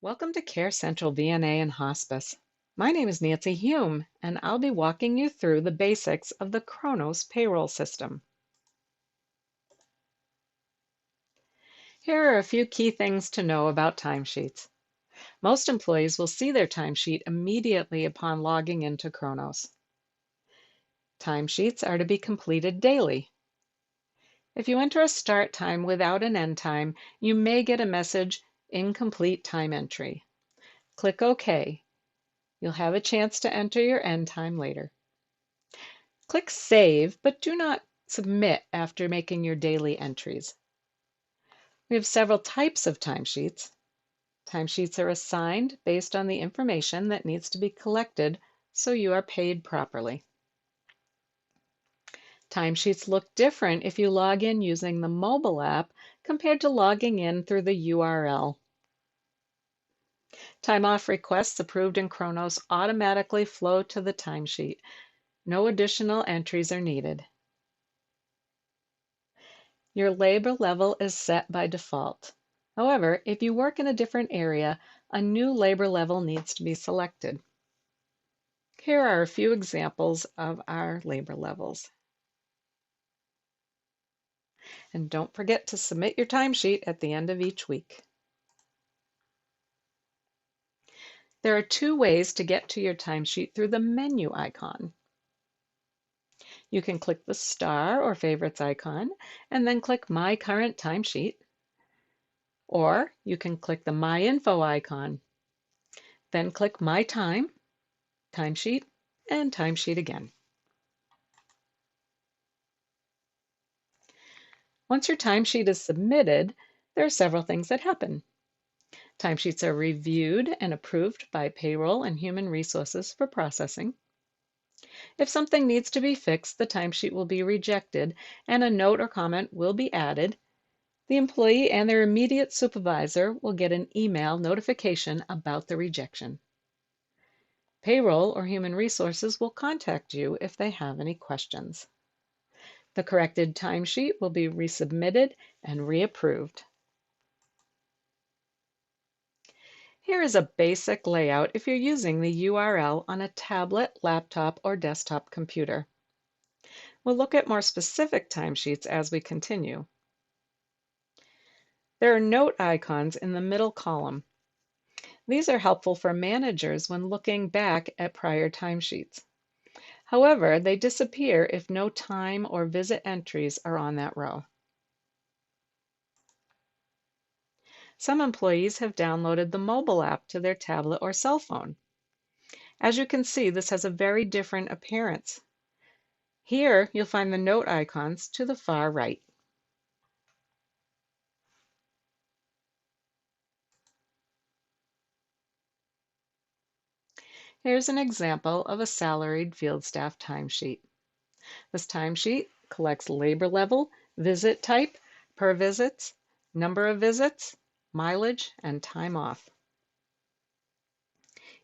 Welcome to Care Central VNA&Hospice. My name is Nancy Hume, and I'll be walking you through the basics of the Kronos payroll system. Here are a few key things to know about timesheets. Most employees will see their timesheet immediately upon logging into Kronos. Timesheets are to be completed daily. If you enter a start time without an end time, you may get a message, "Incomplete time entry." Click OK. You'll have a chance to enter your end time later. Click Save, but do not submit after making your daily entries. We have several types of timesheets. Timesheets are assigned based on the information that needs to be collected so you are paid properly. Timesheets look different if you log in using the mobile app compared to logging in through the URL. Time off requests approved in Kronos automatically flow to the timesheet. No additional entries are needed. Your labor level is set by default. However, if you work in a different area, a new labor level needs to be selected. Here are a few examples of our labor levels. And don't forget to submit your timesheet at the end of each week. There are two ways to get to your timesheet through the menu icon. You can click the star or favorites icon and then click My Current Timesheet. Or you can click the My Info icon, then click My Time, Timesheet, and Timesheet again. Once your timesheet is submitted, there are several things that happen. Timesheets are reviewed and approved by Payroll and Human Resources for processing. If something needs to be fixed, the timesheet will be rejected and a note or comment will be added. The employee and their immediate supervisor will get an email notification about the rejection. Payroll or Human Resources will contact you if they have any questions. The corrected timesheet will be resubmitted and reapproved. Here is a basic layout if you're using the URL on a tablet, laptop, or desktop computer. We'll look at more specific timesheets as we continue. There are note icons in the middle column. These are helpful for managers when looking back at prior timesheets. However, they disappear if no time or visit entries are on that row. Some employees have downloaded the mobile app to their tablet or cell phone. As you can see, this has a very different appearance. Here, you'll find the note icons to the far right. Here's an example of a salaried field staff timesheet. This timesheet collects labor level, visit type, per visits, number of visits, mileage, and time off.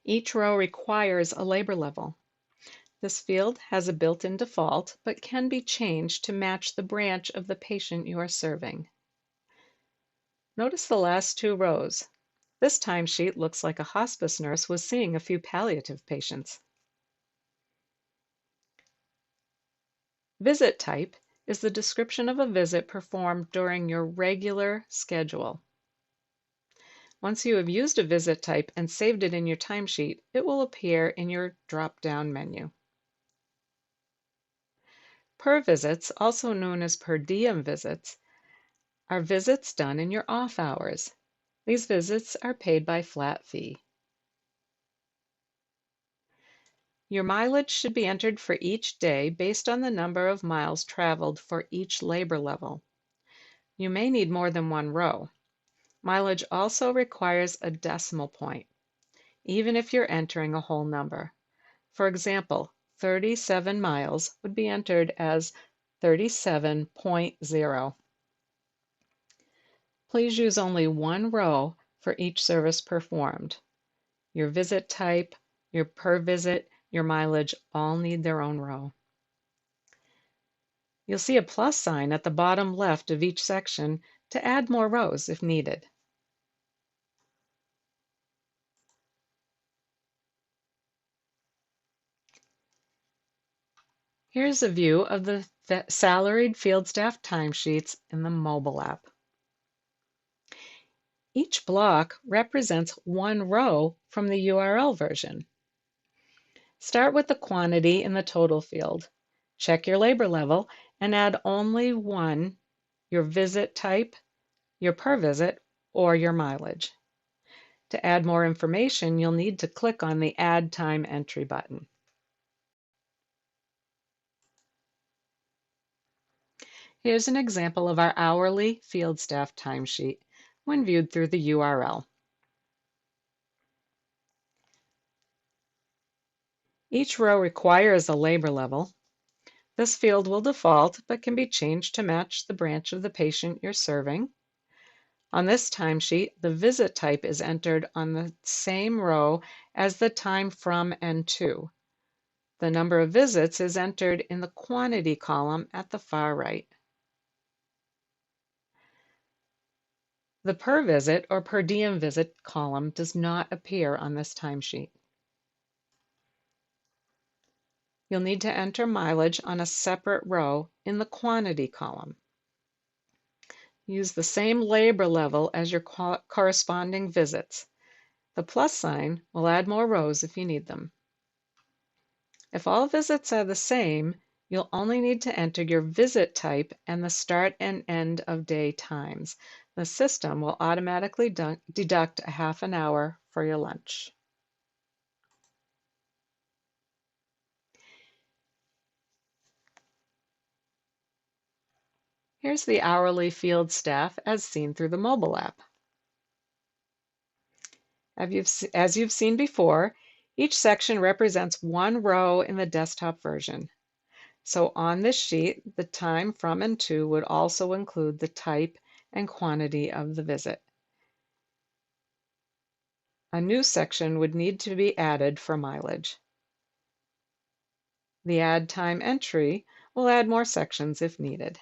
Each row requires a labor level. This field has a built-in default, but can be changed to match the branch of the patient you are serving. Notice the last two rows. This timesheet looks like a hospice nurse was seeing a few palliative patients. Visit type is the description of a visit performed during your regular schedule. Once you have used a visit type and saved it in your timesheet, it will appear in your drop-down menu. Per visits, also known as per diem visits, are visits done in your off hours. These visits are paid by flat fee. Your mileage should be entered for each day based on the number of miles traveled for each labor level. You may need more than one row. Mileage also requires a decimal point, even if you're entering a whole number. For example, 37 miles would be entered as 37.0. Please use only one row for each service performed. Your visit type, your per visit, your mileage all need their own row. You'll see a plus sign at the bottom left of each section to add more rows if needed. Here's a view of the salaried field staff timesheets in the mobile app. Each block represents one row from the URL version. Start with the quantity in the total field. Check your labor level and add only one, your visit type, your per visit, or your mileage. To add more information, you'll need to click on the Add Time Entry button. Here's an example of our hourly field staff timesheet when viewed through the URL. Each row requires a labor level. This field will default, but can be changed to match the branch of the patient you're serving. On this timesheet, the visit type is entered on the same row as the time from and to. The number of visits is entered in the quantity column at the far right. The per visit or per diem visit column does not appear on this timesheet. You'll need to enter mileage on a separate row in the quantity column. Use the same labor level as your corresponding visits. The plus sign will add more rows if you need them. If all visits are the same, you'll only need to enter your visit type and the start and end of day times. The system will automatically deduct a half an hour for your lunch. Here's the hourly field staff as seen through the mobile app. As you've seen before, each section represents one row in the desktop version. So on this sheet, the time from and to would also include the type and quantity of the visit. A new section would need to be added for mileage. The Add Time entry will add more sections if needed.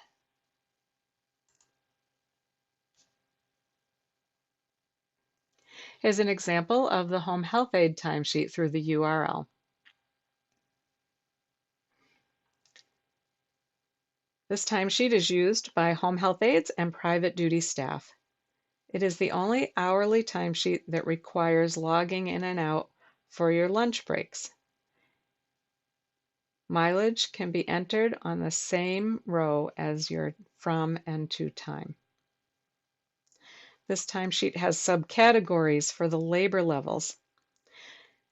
Here's an example of the home health aide timesheet through the URL. This timesheet is used by home health aides and private duty staff. It is the only hourly timesheet that requires logging in and out for your lunch breaks. Mileage can be entered on the same row as your from and to time. This timesheet has subcategories for the labor levels.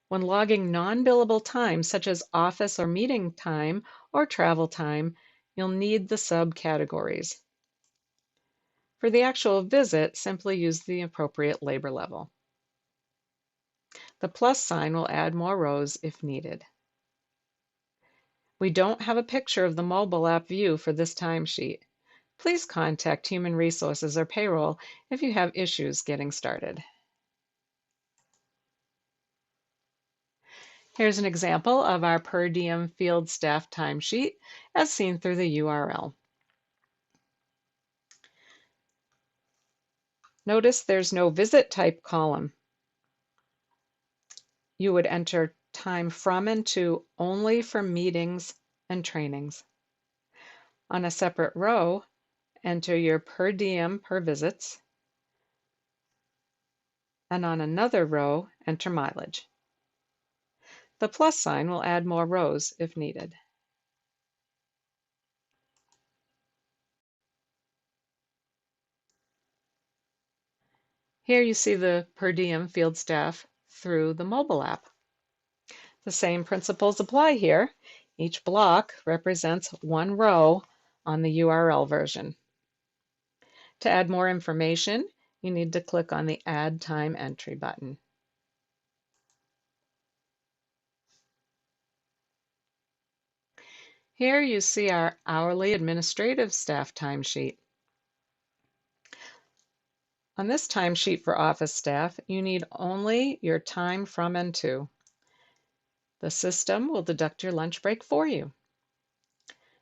When logging non-billable time, such as office or meeting time or travel time, you'll need the subcategories. For the actual visit, simply use the appropriate labor level. The plus sign will add more rows if needed. We don't have a picture of the mobile app view for this timesheet. Please contact Human Resources or Payroll if you have issues getting started. Here's an example of our per diem field staff timesheet as seen through the URL. Notice there's no visit type column. You would enter time from and to only for meetings and trainings. On a separate row, enter your per diem per visits, and on another row, enter mileage. The plus sign will add more rows if needed. Here you see the per diem field staff through the mobile app. The same principles apply here. Each block represents one row on the URL version. To add more information, you need to click on the Add Time Entry button. Here you see our hourly administrative staff timesheet. On this timesheet for office staff, you need only your time from and to. The system will deduct your lunch break for you.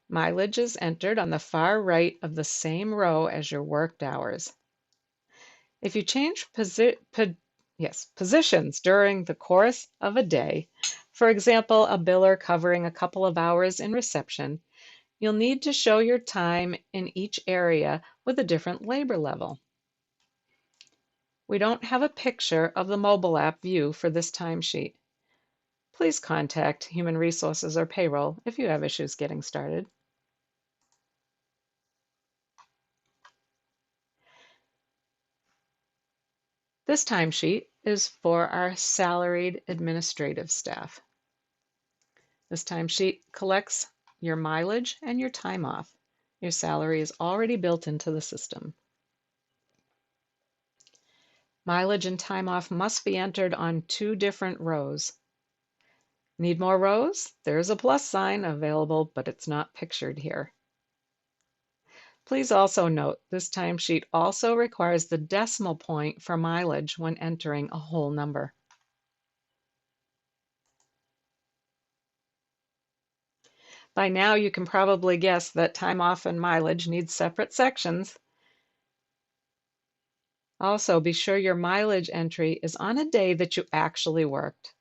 Mileage is entered on the far right of the same row as your worked hours. If you change positions during the course of a day, For example, a biller covering a couple of hours in reception, you'll need to show your time in each area with a different labor level. We don't have a picture of the mobile app view for this timesheet. Please contact Human Resources or Payroll if you have issues getting started. This timesheet is for our salaried administrative staff. This timesheet collects your mileage and your time off. Your salary is already built into the system. Mileage and time off must be entered on 2 different rows. Need more rows? There's a plus sign available, but it's not pictured here. Please also note this timesheet also requires the decimal point for mileage when entering a whole number. By now, you can probably guess that time off and mileage need separate sections. Also, be sure your mileage entry is on a day that you actually worked.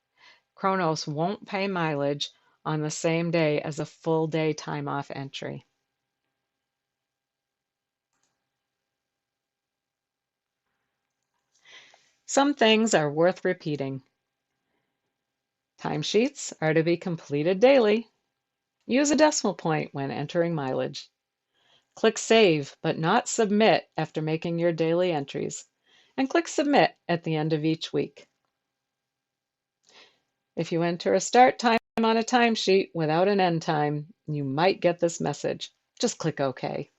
Kronos won't pay mileage on the same day as a full day time off entry. Some things are worth repeating. Timesheets are to be completed daily. Use a decimal point when entering mileage. Click Save, but not Submit after making your daily entries. And click Submit at the end of each week. If you enter a start time on a timesheet without an end time, you might get this message. Just click OK.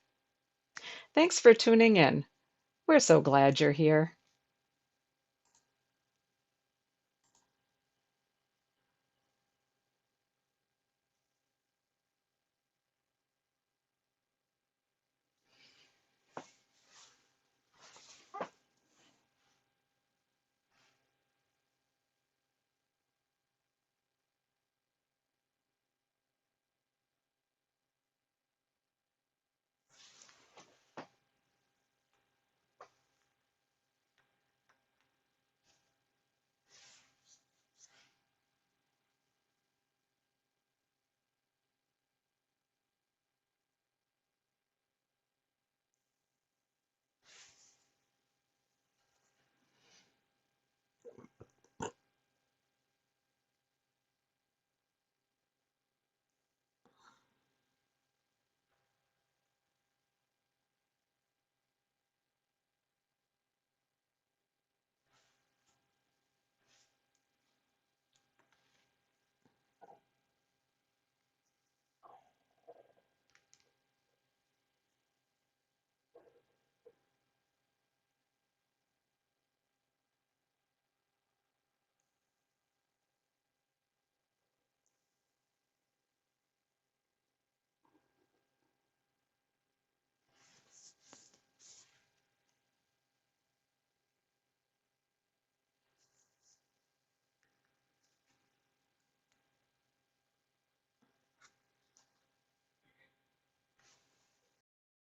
Thanks for tuning in. We're so glad you're here.